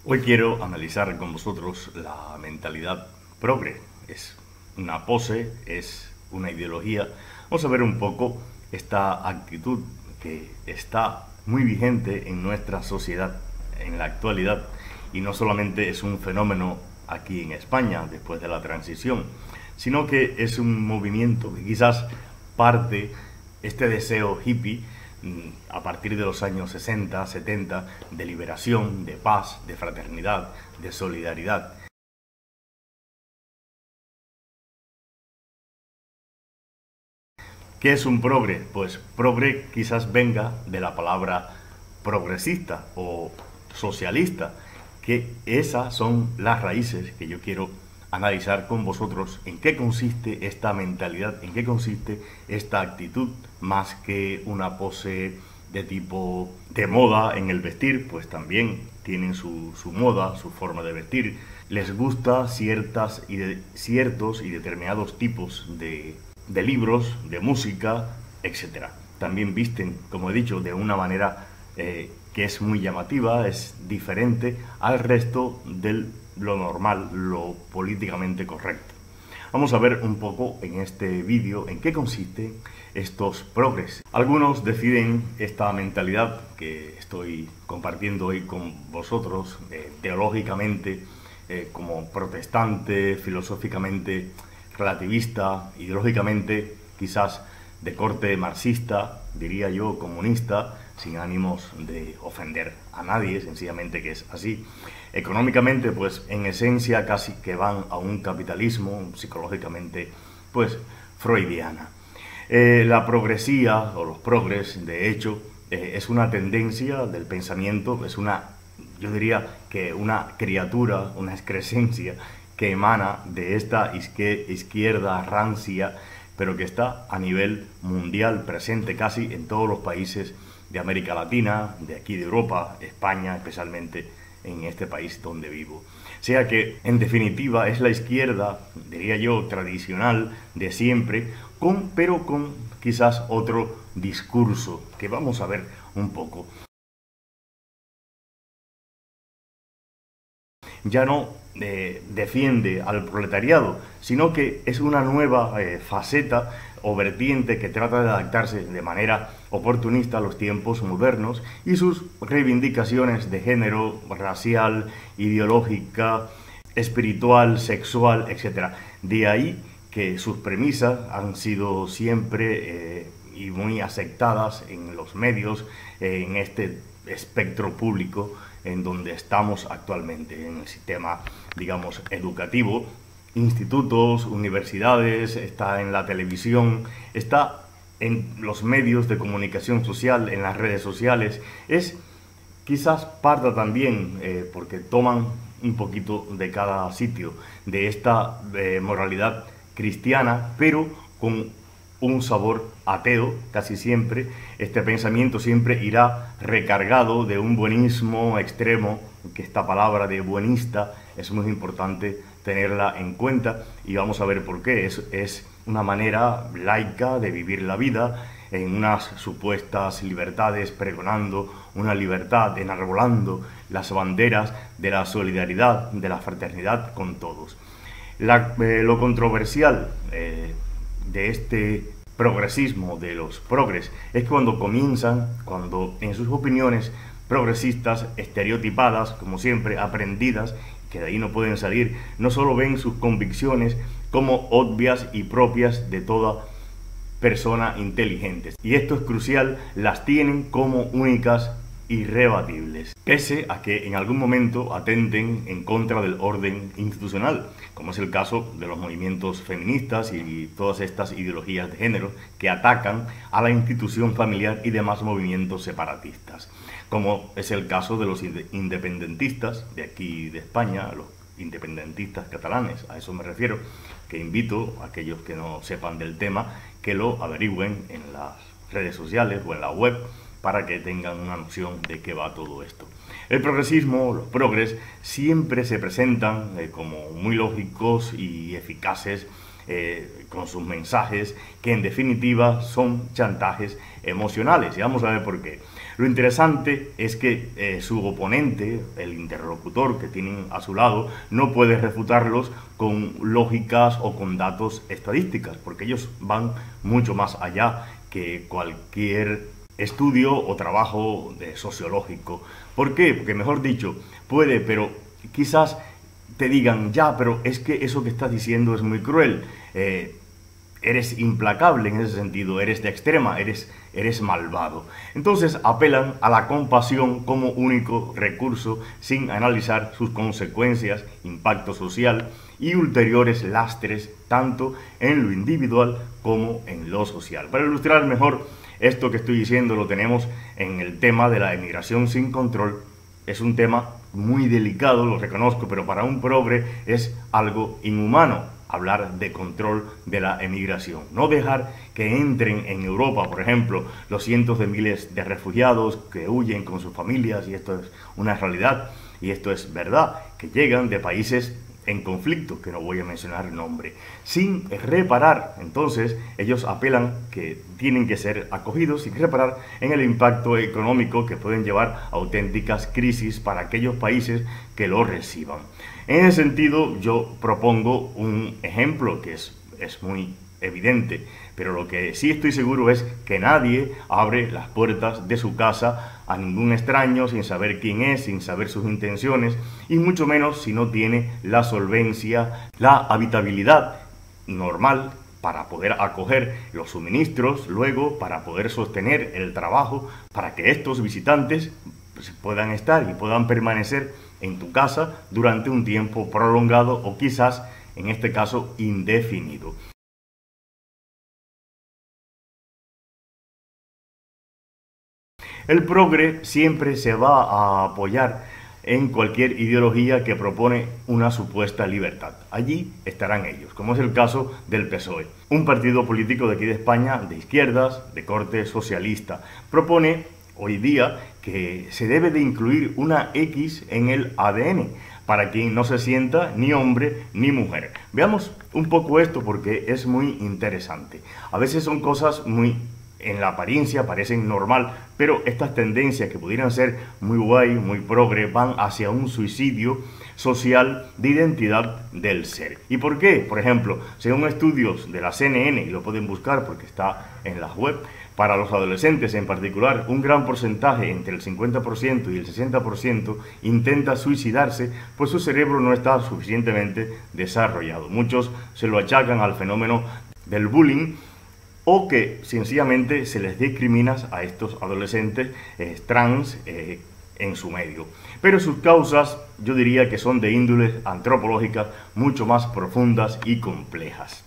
Hoy quiero analizar con vosotros la mentalidad progre. Es una pose, es una ideología. Vamos a ver un poco esta actitud que está muy vigente en nuestra sociedad en la actualidad, y no solamente es un fenómeno aquí en España después de la transición, sino que es un movimiento que quizás parte este deseo hippie a partir de los años 60, 70, de liberación, de paz, de fraternidad, de solidaridad. ¿Qué es un progre? Pues progre quizás venga de la palabra progresista o socialista, que esas son las raíces que yo quiero analizar con vosotros, en qué consiste esta mentalidad, en qué consiste esta actitud, más que una pose de tipo de moda en el vestir, pues también tienen su moda, su forma de vestir. Les gusta ciertos y determinados tipos de libros, de música, etcétera. También visten, como he dicho, de una manera que es muy llamativa, es diferente al resto de lo normal, lo políticamente correcto. Vamos a ver un poco en este vídeo en qué consisten estos progres. Algunos deciden esta mentalidad que estoy compartiendo hoy con vosotros, teológicamente, como protestante, filosóficamente relativista, ideológicamente quizás de corte marxista, diría yo, comunista, sin ánimos de ofender a nadie, sencillamente que es así. Económicamente, pues en esencia casi que van a un capitalismo psicológicamente, pues freudiana. La progresía o los progres, de hecho, es una tendencia del pensamiento, es una, yo diría que una criatura, una excrescencia que emana de esta izquierda rancia, pero que está a nivel mundial, presente casi en todos los países de América Latina, de aquí de Europa, España, especialmente en este país donde vivo. O sea que, en definitiva, es la izquierda, diría yo, tradicional de siempre, pero con quizás otro discurso que vamos a ver un poco. Ya no defiende al proletariado, sino que es una nueva faceta o vertiente que trata de adaptarse de manera oportunista a los tiempos modernos y sus reivindicaciones de género, racial, ideológica, espiritual, sexual, etc. De ahí que sus premisas han sido siempre y muy aceptadas en los medios, en este espectro público en donde estamos actualmente, en el sistema, digamos, educativo, institutos, universidades, está en la televisión, está en los medios de comunicación social, en las redes sociales. Es quizás parta también, porque toman un poquito de cada sitio, de esta moralidad cristiana, pero con un sabor ateo casi siempre. Este pensamiento siempre irá recargado de un buenismo extremo, que esta palabra de buenista es muy importante tenerla en cuenta, y vamos a ver por qué. Es una manera laica de vivir la vida, en unas supuestas libertades, pregonando una libertad, enarbolando las banderas de la solidaridad, de la fraternidad con todos. Lo controversial de este progresismo, de los progres, es cuando en sus opiniones progresistas, estereotipadas, como siempre, aprendidas, que de ahí no pueden salir, no solo ven sus convicciones como obvias y propias de toda persona inteligente. Y esto es crucial, las tienen como únicas irrebatibles, pese a que en algún momento atenten en contra del orden institucional, como es el caso de los movimientos feministas y todas estas ideologías de género que atacan a la institución familiar y demás movimientos separatistas, como es el caso de los independentistas de aquí de España, los independentistas catalanes, a eso me refiero, que invito a aquellos que no sepan del tema que lo averigüen en las redes sociales o en la web, para que tengan una noción de qué va todo esto. El progresismo, los progres, siempre se presentan como muy lógicos y eficaces con sus mensajes, que en definitiva son chantajes emocionales. Y vamos a ver por qué. Lo interesante es que su oponente, el interlocutor que tienen a su lado, no puede refutarlos con lógicas o con datos estadísticas, porque ellos van mucho más allá que cualquier estudio o trabajo sociológico. ¿Por qué? Porque, mejor dicho, puede, pero quizás te digan, ya, pero es que eso que estás diciendo es muy cruel. Eres implacable en ese sentido, eres de extrema, eres malvado. Entonces apelan a la compasión como único recurso sin analizar sus consecuencias, impacto social y ulteriores lastres tanto en lo individual como en lo social. Para ilustrar mejor esto que estoy diciendo lo tenemos en el tema de la emigración sin control. Es un tema muy delicado, lo reconozco, pero para un progre es algo inhumano hablar de control de la emigración. No dejar que entren en Europa, por ejemplo, los cientos de miles de refugiados que huyen con sus familias, y esto es una realidad, y esto es verdad, que llegan de países en conflicto, que no voy a mencionar el nombre, sin reparar. Entonces ellos apelan que tienen que ser acogidos sin reparar en el impacto económico que pueden llevar a auténticas crisis para aquellos países que los reciban. En ese sentido, yo propongo un ejemplo que es muy evidente, pero lo que sí estoy seguro es que nadie abre las puertas de su casa a ningún extraño sin saber quién es, sin saber sus intenciones, y mucho menos si no tiene la solvencia, la habitabilidad normal para poder acoger los suministros, luego para poder sostener el trabajo, para que estos visitantes puedan estar y puedan permanecer en tu casa durante un tiempo prolongado o quizás, en este caso, indefinido. El progre siempre se va a apoyar en cualquier ideología que propone una supuesta libertad. Allí estarán ellos, como es el caso del PSOE, un partido político de aquí de España, de izquierdas, de corte socialista. Propone hoy día que se debe de incluir una X en el ADN, para quien no se sienta ni hombre ni mujer. Veamos un poco esto porque es muy interesante. A veces son cosas muy en la apariencia parecen normal, pero estas tendencias que pudieran ser muy guay, muy progre, van hacia un suicidio social de identidad del ser. ¿Y por qué? Por ejemplo, según estudios de la CNN, y lo pueden buscar porque está en la web, para los adolescentes en particular, un gran porcentaje, entre el 50% y el 60%, intenta suicidarse, pues su cerebro no está suficientemente desarrollado. Muchos se lo achacan al fenómeno del bullying, o que sencillamente se les discrimina a estos adolescentes trans en su medio. Pero sus causas yo diría que son de índole antropológica mucho más profundas y complejas.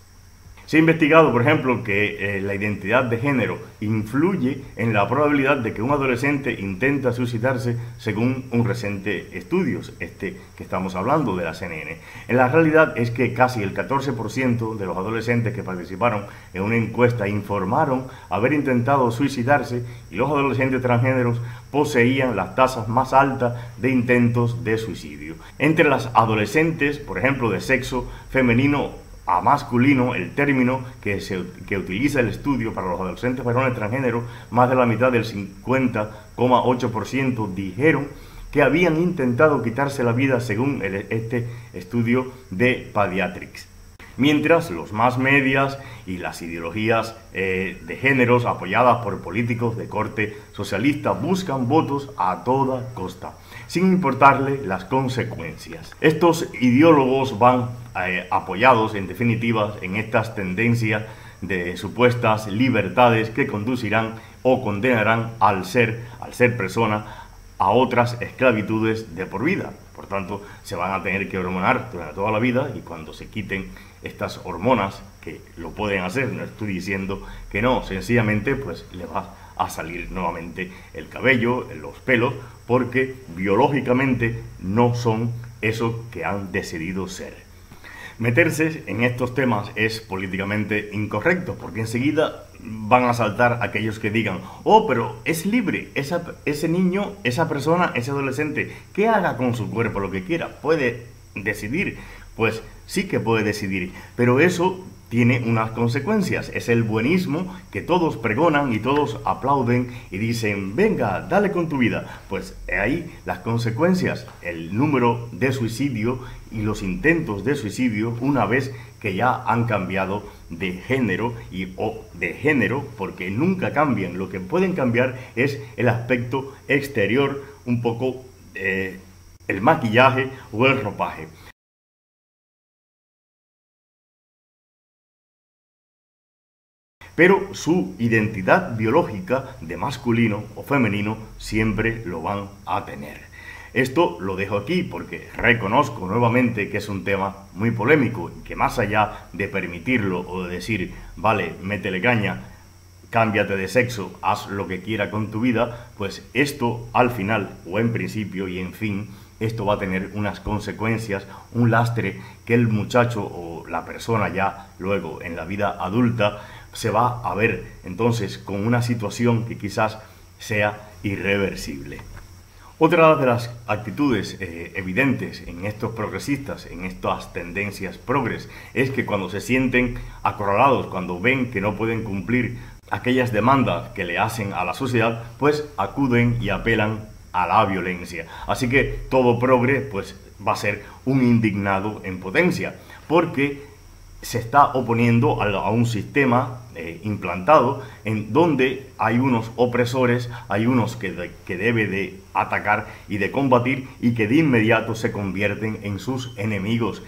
Se ha investigado, por ejemplo, que la identidad de género influye en la probabilidad de que un adolescente intenta suicidarse según un reciente estudio, que estamos hablando de la CNN. En la realidad es que casi el 14% de los adolescentes que participaron en una encuesta informaron haber intentado suicidarse, y los adolescentes transgéneros poseían las tasas más altas de intentos de suicidio. Entre las adolescentes, por ejemplo, de sexo femenino a masculino, el término que utiliza el estudio para los adolescentes varones transgénero, más de la mitad del 50,8% dijeron que habían intentado quitarse la vida según este estudio de Pediatrics. Mientras los más medias y las ideologías de géneros apoyadas por políticos de corte socialista buscan votos a toda costa, sin importarle las consecuencias. Estos ideólogos van apoyados, en definitiva, en estas tendencias de supuestas libertades que conducirán o condenarán al ser persona a otras esclavitudes de por vida. Por tanto, se van a tener que hormonar durante toda la vida, y cuando se quiten estas hormonas, que lo pueden hacer, no estoy diciendo que no, sencillamente pues le va a salir nuevamente el cabello, los pelos, porque biológicamente no son eso que han decidido ser. Meterse en estos temas es políticamente incorrecto, porque enseguida van a saltar aquellos que digan: oh, pero es libre, ese niño, esa persona, ese adolescente, que haga con su cuerpo lo que quiera, puede decidir. Pues sí que puede decidir, pero eso tiene unas consecuencias. Es el buenismo que todos pregonan y todos aplauden y dicen, venga, dale con tu vida. Pues ahí las consecuencias, el número de suicidio y los intentos de suicidio una vez que ya han cambiado de género o de género, porque nunca cambian. Lo que pueden cambiar es el aspecto exterior, un poco el maquillaje o el ropaje. Pero su identidad biológica de masculino o femenino siempre lo van a tener. Esto lo dejo aquí porque reconozco nuevamente que es un tema muy polémico y que más allá de permitirlo o de decir, vale, métele caña, cámbiate de sexo, haz lo que quiera con tu vida, pues esto al final o en principio y en fin, esto va a tener unas consecuencias, un lastre que el muchacho o la persona ya luego en la vida adulta se va a ver entonces con una situación que quizás sea irreversible. Otra de las actitudes evidentes en estos progresistas, en estas tendencias progres, es que cuando se sienten acorralados, cuando ven que no pueden cumplir aquellas demandas que le hacen a la sociedad, pues acuden y apelan a la violencia. Así que todo progre pues va a ser un indignado en potencia, porque se está oponiendo a un sistema implantado en donde hay unos opresores, hay unos que debe de atacar y de combatir y que de inmediato se convierten en sus enemigos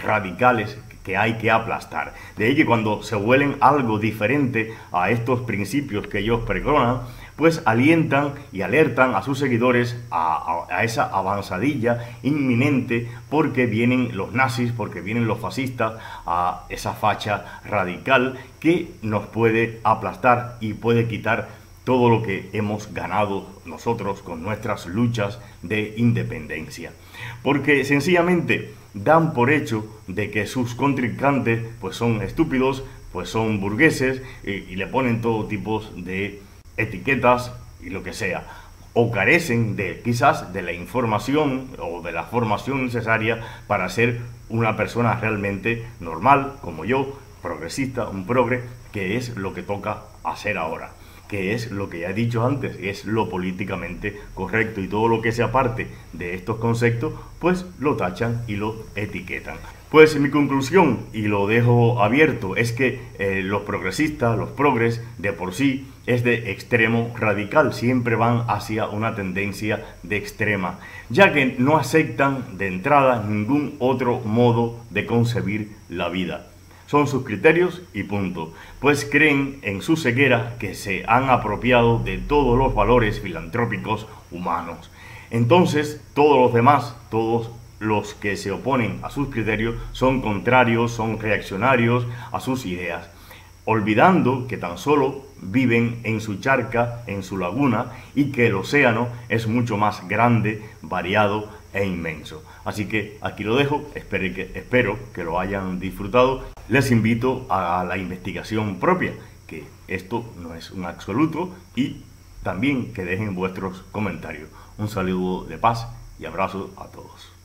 radicales que hay que aplastar. De ello, cuando se vuelven algo diferente a estos principios que ellos pregonan, pues alientan y alertan a sus seguidores a esa avanzadilla inminente, porque vienen los nazis, porque vienen los fascistas, a esa facha radical que nos puede aplastar y puede quitar todo lo que hemos ganado nosotros con nuestras luchas de independencia. Porque sencillamente dan por hecho de que sus contrincantes pues son estúpidos, pues son burgueses y le ponen todo tipo de etiquetas y lo que sea, o carecen de quizás de la información o de la formación necesaria para ser una persona realmente normal como yo, progresista, un progre, que es lo que toca hacer ahora, que es lo que ya he dicho antes, es lo políticamente correcto, y todo lo que se aparte de estos conceptos pues lo tachan y lo etiquetan. Pues mi conclusión, y lo dejo abierto, es que los progresistas, los progres, de por sí es de extremo radical, siempre van hacia una tendencia de extrema, ya que no aceptan de entrada ningún otro modo de concebir la vida. Son sus criterios y punto, pues creen en su ceguera que se han apropiado de todos los valores filantrópicos humanos. Entonces, todos los demás, todos los que se oponen a sus criterios, son contrarios, son reaccionarios a sus ideas, olvidando que tan solo viven en su charca, en su laguna, y que el océano es mucho más grande, variado e inmenso. Así que aquí lo dejo, espero que lo hayan disfrutado. Les invito a la investigación propia, que esto no es un absoluto, y también que dejen vuestros comentarios. Un saludo de paz y abrazo a todos.